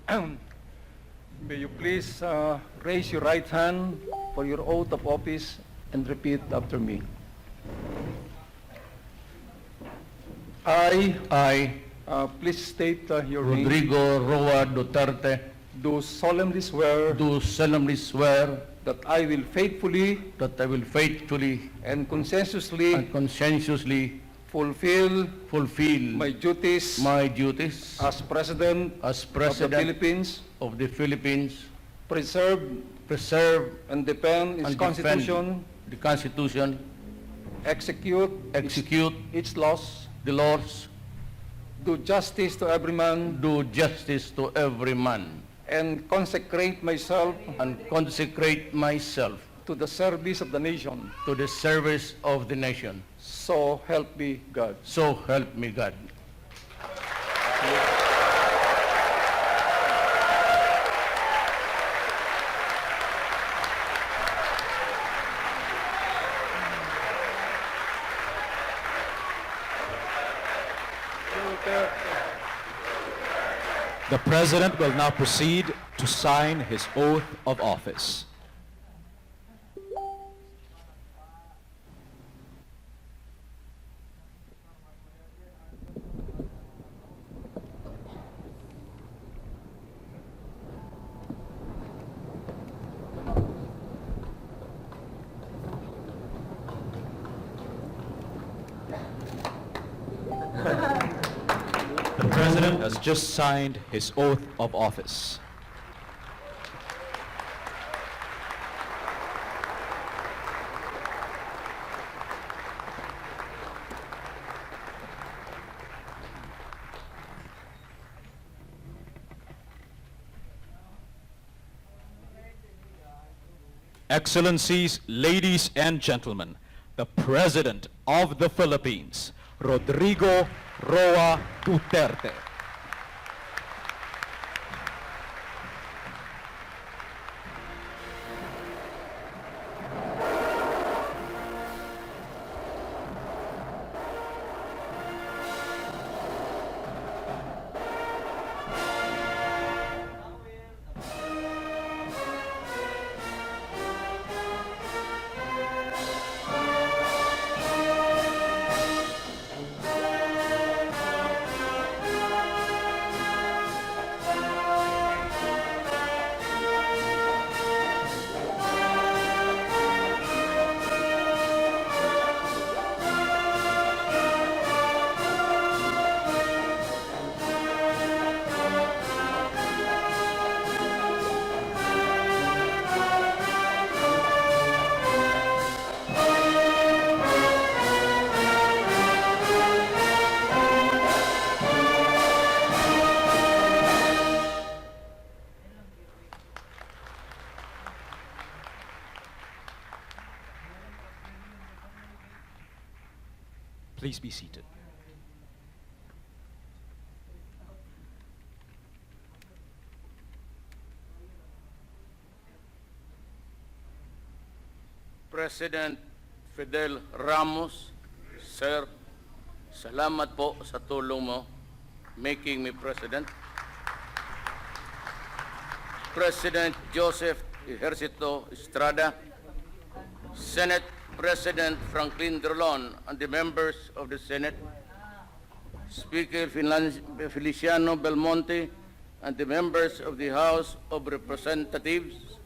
May you please raise your right hand for your oath of office and repeat after me. I, Please state your name. Rodrigo Roa Duterte, Do solemnly swear do solemnly swear that I will faithfully that I will faithfully and conscientiously and conscientiously fulfill fulfill my duties my duties as President as of the President Philippines, of the Philippines, preserve preserve and defend its and Constitution, defend the Constitution, execute execute its laws, the laws, do justice to every man, do justice to every man, and consecrate myself and consecrate myself to the service of the nation. to the service of the nation. So help me God. So help me God. The President will now proceed to sign his oath of office. The President has just signed his oath of office. Excellencies, ladies and gentlemen, the President of the Philippines, Rodrigo Roa Duterte. Please be seated. President Fidel Ramos, Sir, salamat po sa tulong mo making me President. President Joseph Ejercito Estrada, Senate President Franklin Drilon and the members of the Senate, Speaker Feliciano Belmonte and the members of the House of Representatives,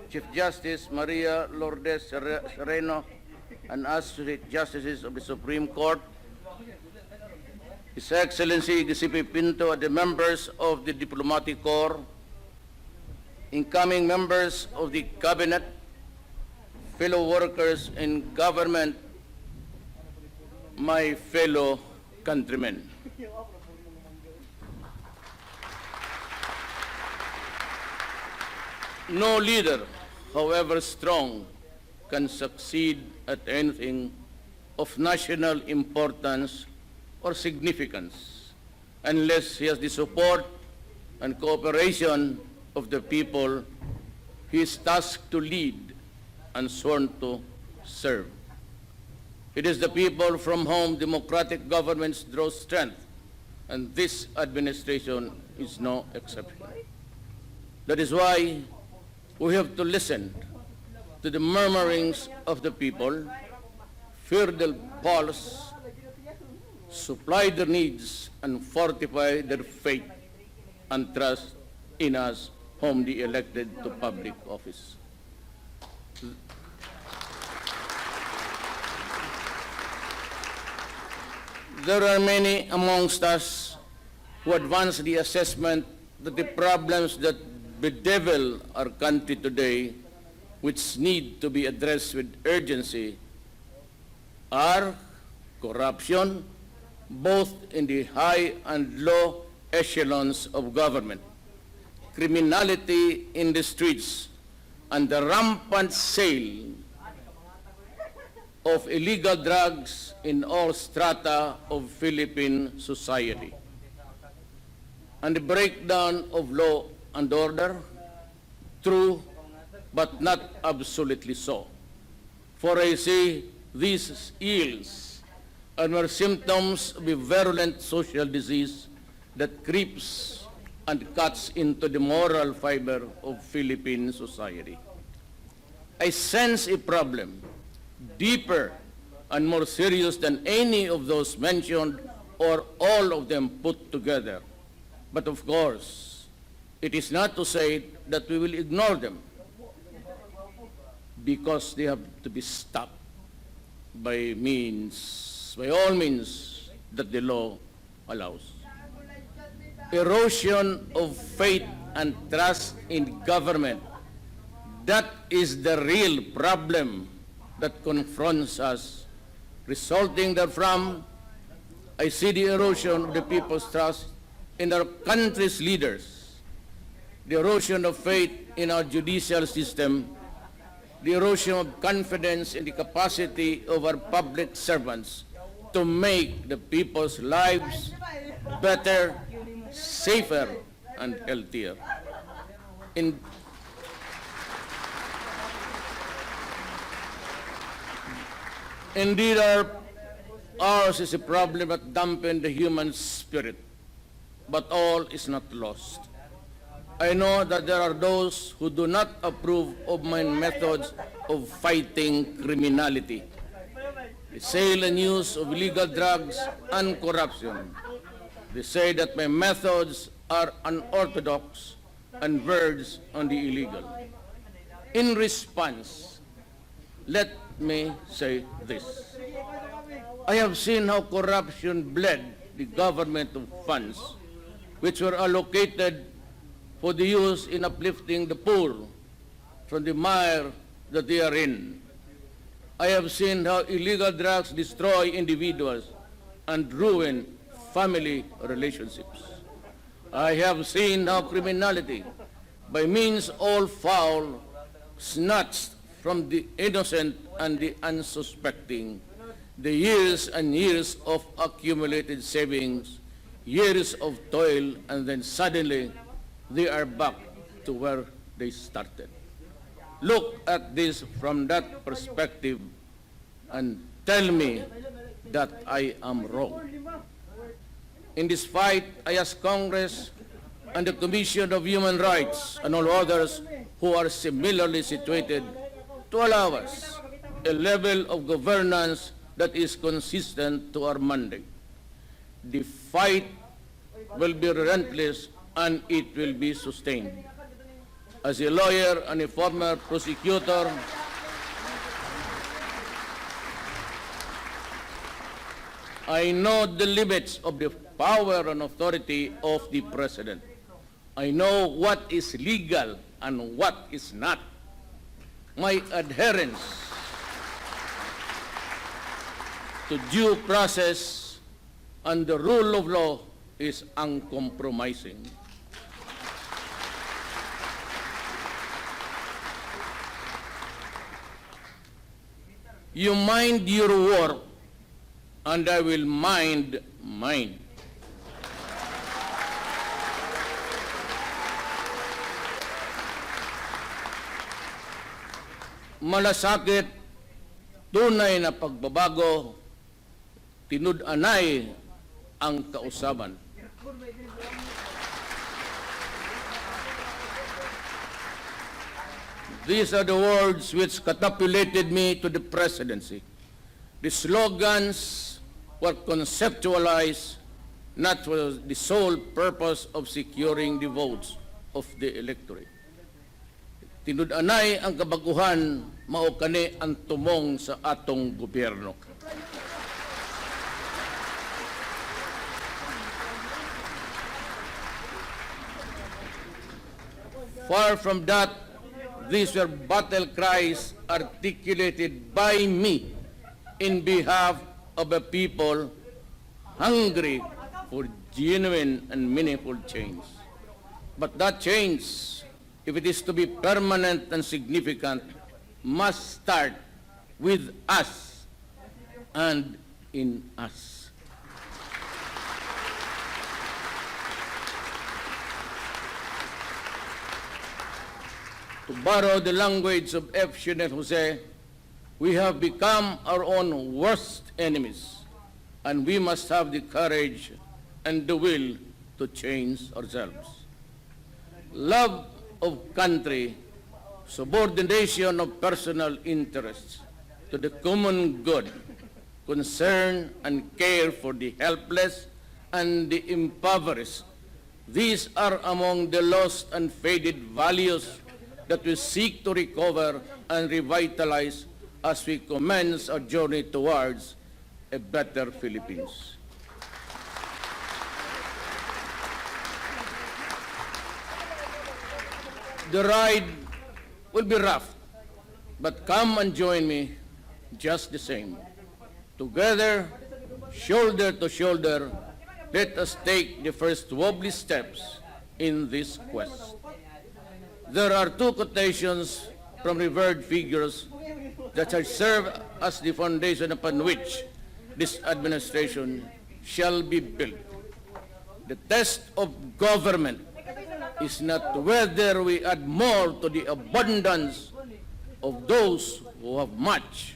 Chief Justice Maria Lourdes Sereno and Associate Justices of the Supreme Court, His Excellency Giuseppe Pinto and the members of the Diplomatic Corps, incoming members of the Cabinet, fellow workers in government, my fellow countrymen. No leader, however strong, can succeed at anything of national importance or significance unless he has the support and cooperation of the people he is tasked to lead and sworn to serve. It is the people from whom democratic governments draw strength, and this administration is no exception. That is why we have to listen to the murmurings of the people, fear their pulse, supply their needs, and fortify their faith and trust in us whom they elected to public office. There are many amongst us who advance the assessment that the problems that bedevil our country today, which need to be addressed with urgency, are corruption, both in the high and low echelons of government, criminality in the streets, and the rampant sale of illegal drugs in all strata of Philippine society, and the breakdown of law and order, true but not absolutely so. For I see these ills are mere symptoms of a virulent social disease that creeps and cuts into the moral fiber of Philippine society. I sense a problem deeper and more serious than any of those mentioned or all of them put together. But of course, it is not to say that we will ignore them, because they have to be stopped by all means that the law allows. Erosion of faith and trust in government, that is the real problem that confronts us. Resulting therefrom, I see the erosion of the people's trust in our country's leaders, the erosion of faith in our judicial system, the erosion of confidence in the capacity of our public servants to make the people's lives better, safer, and healthier. Indeed, ours is a problem that dampens the human spirit, but all is not lost. I know that there are those who do not approve of my methods of fighting criminality, the sale and use of illegal drugs and corruption. They say that my methods are unorthodox and verge on the illegal. In response, let me say this. I have seen how corruption bled the government of funds which were allocated for the use in uplifting the poor from the mire that they are in. I have seen how illegal drugs destroy individuals and ruin family relationships. I have seen how criminality, by means all foul, snatched from the innocent and the unsuspecting the years and years of accumulated savings, years of toil, and then suddenly they are back to where they started. Look at this from that perspective and tell me that I am wrong. In this fight, I ask Congress and the Commission of Human Rights and all others who are similarly situated to allow us a level of governance that is consistent to our mandate. The fight will be relentless and it will be sustained. As a lawyer and a former prosecutor, I know the limits of the power and authority of the President. I know what is legal and what is not. My adherence to due process and the rule of law is uncompromising. You mind your work, and I will mind mine. Malasakit, tunay na pagbabago, tinud-anay ang kausaban. These are the words which catapulted me to the presidency. The slogans were conceptualized not for the sole purpose of securing the votes of the electorate. Tinud-anay ang kabaguhan, mao kani ang tumong sa atong gobyerno. Far from that, these were battle cries articulated by me in behalf of a people hungry for genuine and meaningful change. But that change, if it is to be permanent and significant, must start with us and in us. To borrow the language of F. Chinel Jose, we have become our own worst enemies, and we must have the courage and the will to change ourselves. Love of country, subordination of personal interests to the common good, concern and care for the helpless and the impoverished. These are among the lost and faded values that we seek to recover and revitalize as we commence our journey towards a better Philippines. The ride will be rough, but come and join me just the same. Together, shoulder to shoulder, let us take the first wobbly steps in this quest. There are two quotations from revered figures that shall serve as the foundation upon which this administration shall be built. The test of government is not whether we add more to the abundance of those who have much.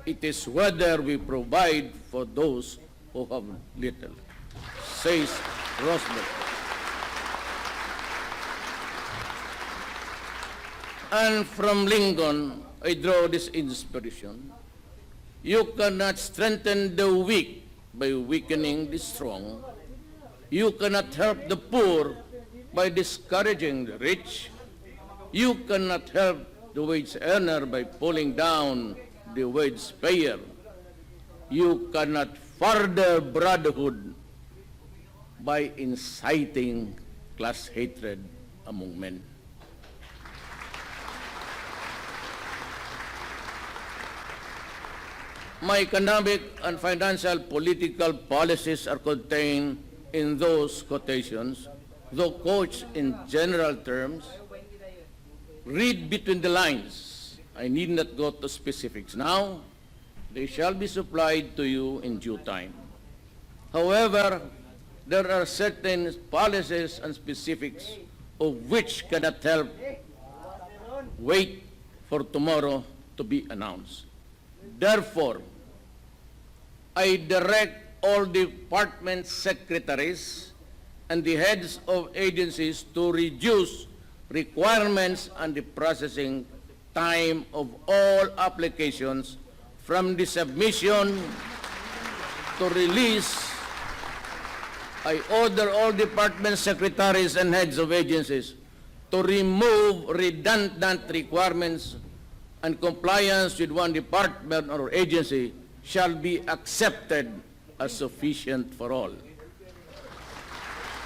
It is whether we provide for those who have little, says Roosevelt. And from Lincoln, I draw this inspiration. You cannot strengthen the weak by weakening the strong. You cannot help the poor by discouraging the rich. You cannot help the wage earner by pulling down the wage payer. You cannot further brotherhood by inciting class hatred among men. My economic and financial political policies are contained in those quotations, though couched in general terms. Read between the lines. I need not go to specifics now. They shall be supplied to you in due time. However, there are certain policies and specifics of which cannot help wait for tomorrow to be announced. Therefore, I direct all department secretaries and the heads of agencies to reduce requirements and the processing time of all applications from the submission to release. I order all department secretaries and heads of agencies to remove redundant requirements, and compliance with one department or agency shall be accepted as sufficient for all.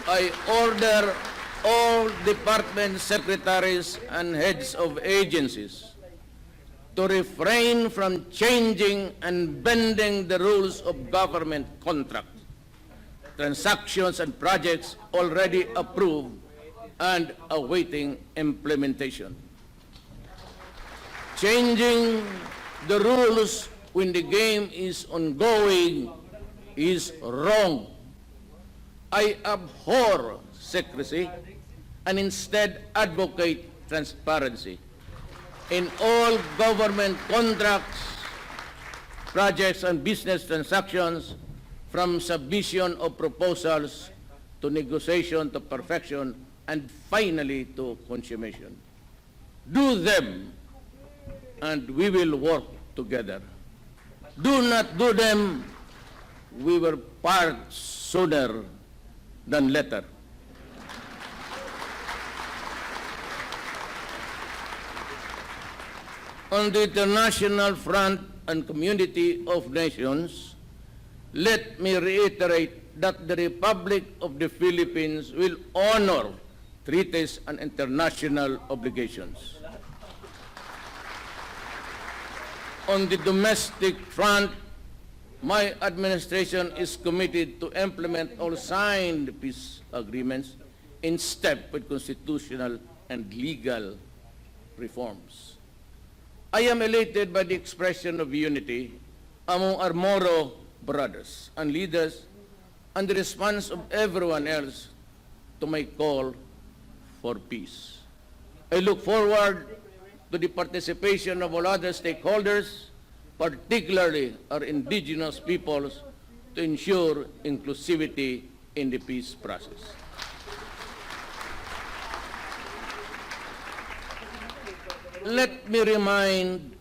I order all department secretaries and heads of agencies to refrain from changing and bending the rules of government contracts, transactions, and projects already approved and awaiting implementation. Changing the rules when the game is ongoing is wrong. I abhor secrecy and instead advocate transparency in all government contracts, projects, and business transactions, from submission of proposals to negotiation to perfection and finally to consummation. Do them, and we will work together. Do not do them, we will part sooner than later. On the international front and community of nations, let me reiterate that the Republic of the Philippines will honor treaties and international obligations. On the domestic front, my administration is committed to implement all signed peace agreements in step with constitutional and legal reforms. I am elated by the expression of unity among our Moro brothers and leaders and the response of everyone else to my call for peace. I look forward to the participation of all other stakeholders, particularly our indigenous peoples, to ensure inclusivity in the peace process. Let me remind,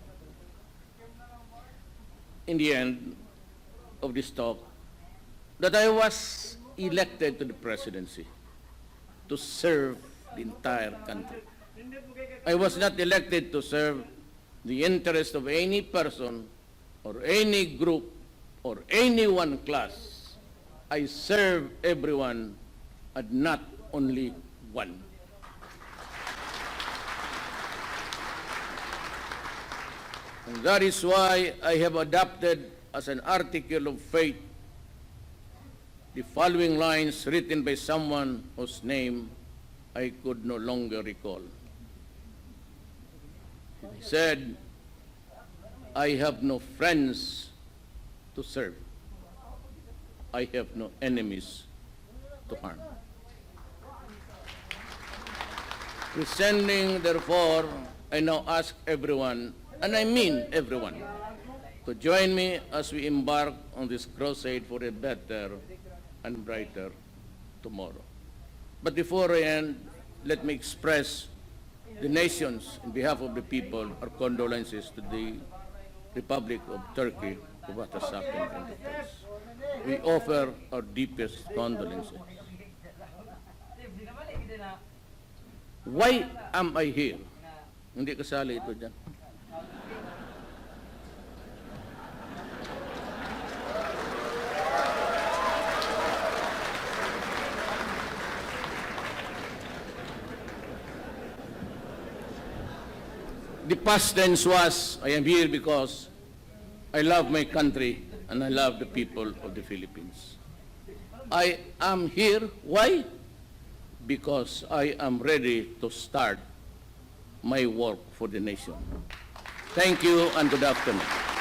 in the end of this talk, that I was elected to the presidency to serve the entire country. I was not elected to serve the interest of any person or any group or any one class. I serve everyone and not only one. And that is why I have adopted as an article of faith the following lines written by someone whose name I could no longer recall. He said, I have no friends to serve. I have no enemies to harm. Descending, therefore, I now ask everyone, and I mean everyone, to join me as we embark on this crusade for a better and brighter tomorrow. But before I end, let me express the nations, in behalf of the people, our condolences to the Republic of Turkey for what has happened in the place. We offer our deepest condolences. Why am I here? Hindi kasali ito dyan. The past tense was, I am here because I love my country and I love the people of the Philippines. I am here, why? Because I am ready to start my work for the nation. Thank you and good afternoon.